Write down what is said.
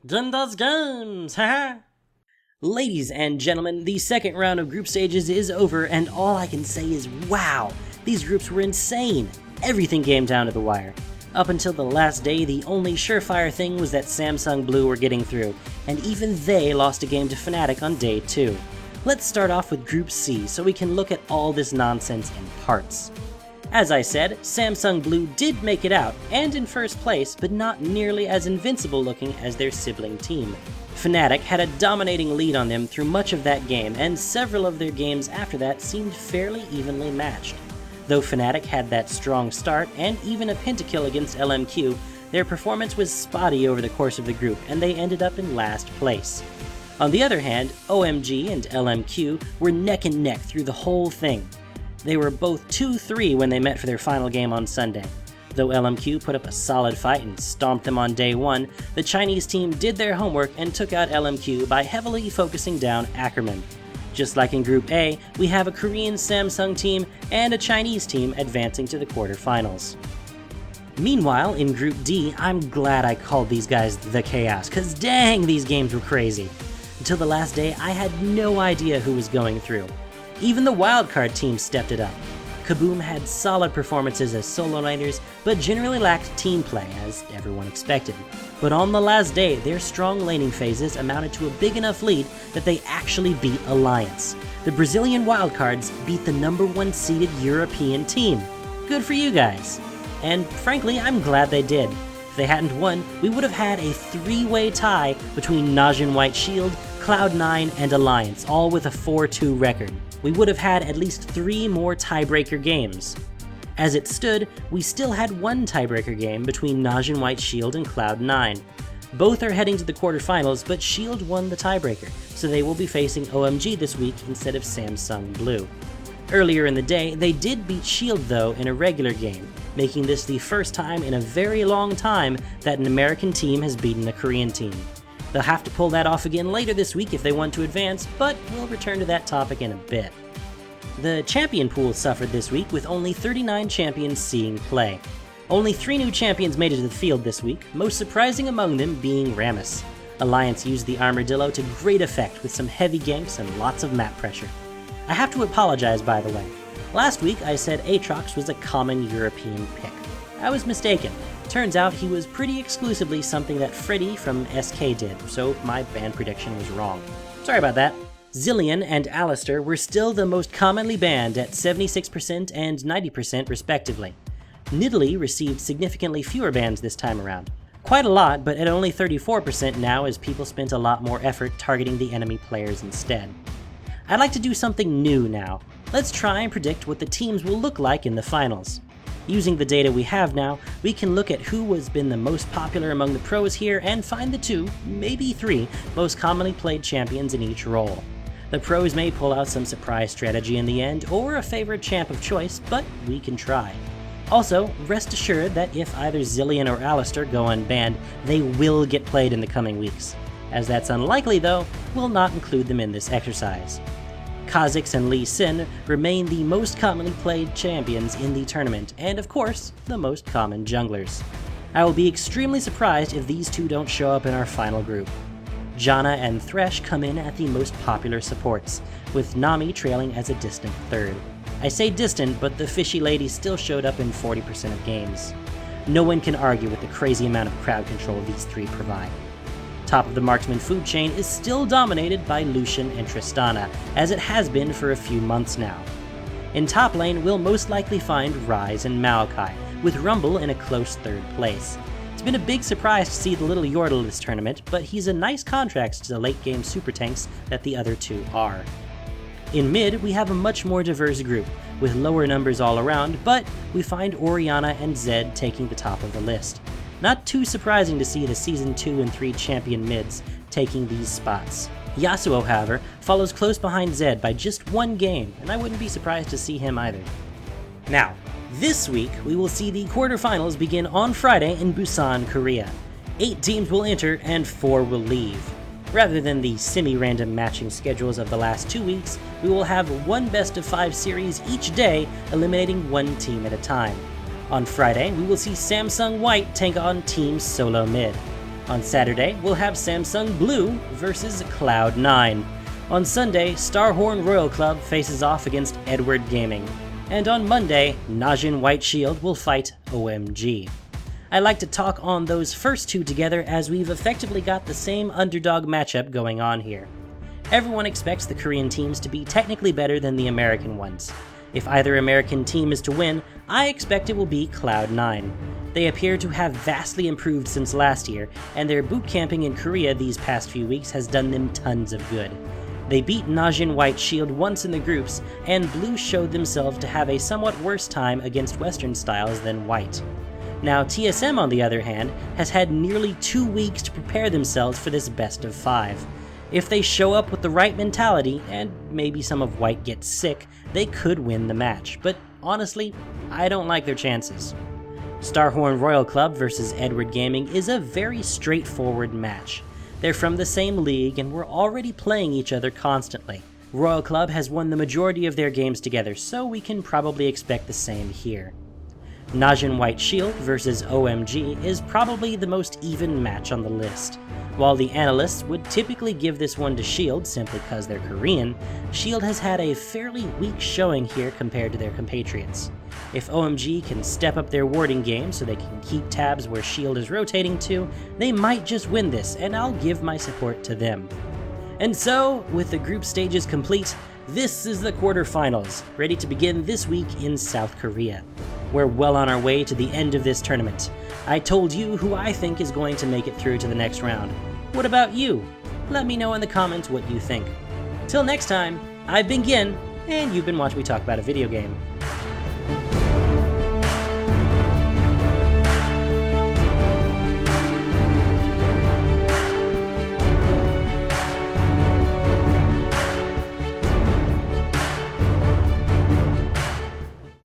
Genders Games, haha! Ladies and gentlemen, the second round of group stages is over, and all I can say is wow! These groups were insane! Everything came down to the wire. Up until the last day, the only surefire thing was that Samsung Blue were getting through, and even they lost a game to Fnatic on day 2. Let's start off with Group C so we can look at all this nonsense in parts. As I said, Samsung Blue did make it out, and in first place, but not nearly as invincible looking as their sibling team. Fnatic had a dominating lead on them through much of that game, and several of their games after that seemed fairly evenly matched. Though Fnatic had that strong start, and even a pentakill against LMQ, their performance was spotty over the course of the group, and they ended up in last place. On the other hand, OMG and LMQ were neck and neck through the whole thing. They were both 2-3 when they met for their final game on Sunday. Though LMQ put up a solid fight and stomped them on day 1, the Chinese team did their homework and took out LMQ by heavily focusing down Ackerman. Just like in Group A, we have a Korean Samsung team and a Chinese team advancing to the quarterfinals. Meanwhile, in Group D, I'm glad I called these guys the Chaos, cause dang, these games were crazy. Until the last day, I had no idea who was going through. Even the wildcard team stepped it up. Kaboom had solid performances as solo laners, but generally lacked team play, as everyone expected. But on the last day, their strong laning phases amounted to a big enough lead that they actually beat Alliance. The Brazilian wildcards beat the #1 seeded European team. Good for you guys. And frankly, I'm glad they did. If they hadn't won, we would have had a 3-way tie between Najin White Shield, Cloud9, and Alliance, all with a 4-2 record. We would have had at least 3 more tiebreaker games. As it stood, we still had one tiebreaker game between Najin White Shield and Cloud9. Both are heading to the quarterfinals, but Shield won the tiebreaker, so they will be facing OMG this week instead of Samsung Blue. Earlier in the day, they did beat Shield though in a regular game, making this the first time in a very long time that an American team has beaten a Korean team. They'll have to pull that off again later this week if they want to advance, but we'll return to that topic in a bit. The champion pool suffered this week with only 39 champions seeing play. Only 3 new champions made it to the field this week, most surprising among them being Rammus. Alliance used the Armadillo to great effect with some heavy ganks and lots of map pressure. I have to apologize, by the way. Last week I said Aatrox was a common European pick. I was mistaken. Turns out he was pretty exclusively something that Freddy from SK did, so my ban prediction was wrong. Sorry about that. Zilean and Alistar were still the most commonly banned at 76% and 90% respectively. Nidalee received significantly fewer bans this time around. Quite a lot, but at only 34% now as people spent a lot more effort targeting the enemy players instead. I'd like to do something new now. Let's try and predict what the teams will look like in the finals. Using the data we have now, we can look at who has been the most popular among the pros here and find the 2, maybe 3, most commonly played champions in each role. The pros may pull out some surprise strategy in the end, or a favorite champ of choice, but we can try. Also, rest assured that if either Zilean or Alistar go unbanned, they will get played in the coming weeks. As that's unlikely though, we'll not include them in this exercise. Kha'Zix and Lee Sin remain the most commonly played champions in the tournament, and of course, the most common junglers. I will be extremely surprised if these 2 don't show up in our final group. Janna and Thresh come in at the most popular supports, with Nami trailing as a distant 3rd. I say distant, but the fishy lady still showed up in 40% of games. No one can argue with the crazy amount of crowd control these 3 provide. Top of the marksman food chain is still dominated by Lucian and Tristana, as it has been for a few months now. In top lane, we'll most likely find Ryze and Maokai, with Rumble in a close 3rd place. It's been a big surprise to see the little Yordle this tournament, but he's a nice contrast to the late game super tanks that the other 2 are. In mid, we have a much more diverse group, with lower numbers all around, but we find Orianna and Zed taking the top of the list. Not too surprising to see the Season 2 and 3 champion mids taking these spots. Yasuo, however, follows close behind Zed by just 1 game, and I wouldn't be surprised to see him either. Now, this week we will see the quarterfinals begin on Friday in Busan, Korea. 8 teams will enter and 4 will leave. Rather than the semi-random matching schedules of the last 2 weeks, we will have 1 best-of-5 series each day, eliminating 1 team at a time. On Friday, we will see Samsung White take on Team Solo Mid. On Saturday, we'll have Samsung Blue versus Cloud9. On Sunday, Starhorn Royal Club faces off against Edward Gaming. And on Monday, Najin White Shield will fight OMG. I like to talk on those first two together as we've effectively got the same underdog matchup going on here. Everyone expects the Korean teams to be technically better than the American ones. If either American team is to win, I expect it will be Cloud9. They appear to have vastly improved since last year, and their boot camping in Korea these past few weeks has done them tons of good. They beat Najin White Shield once in the groups, and Blue showed themselves to have a somewhat worse time against Western styles than White. Now, TSM, on the other hand, has had nearly 2 weeks to prepare themselves for this best of 5. If they show up with the right mentality, and maybe some of White gets sick, they could win the match, but honestly, I don't like their chances. Starhorn Royal Club versus Edward Gaming is a very straightforward match. They're from the same league and we're already playing each other constantly. Royal Club has won the majority of their games together, so we can probably expect the same here. Najin White Shield versus OMG is probably the most even match on the list. While the analysts would typically give this one to Shield simply because they're Korean, Shield has had a fairly weak showing here compared to their compatriots. If OMG can step up their warding game so they can keep tabs where Shield is rotating to, they might just win this, and I'll give my support to them. And so, with the group stages complete, this is the quarterfinals, ready to begin this week in South Korea. We're well on our way to the end of this tournament. I told you who I think is going to make it through to the next round. What about you? Let me know in the comments what you think. Till next time, I've been Gin, and you've been watching me talk about a video game.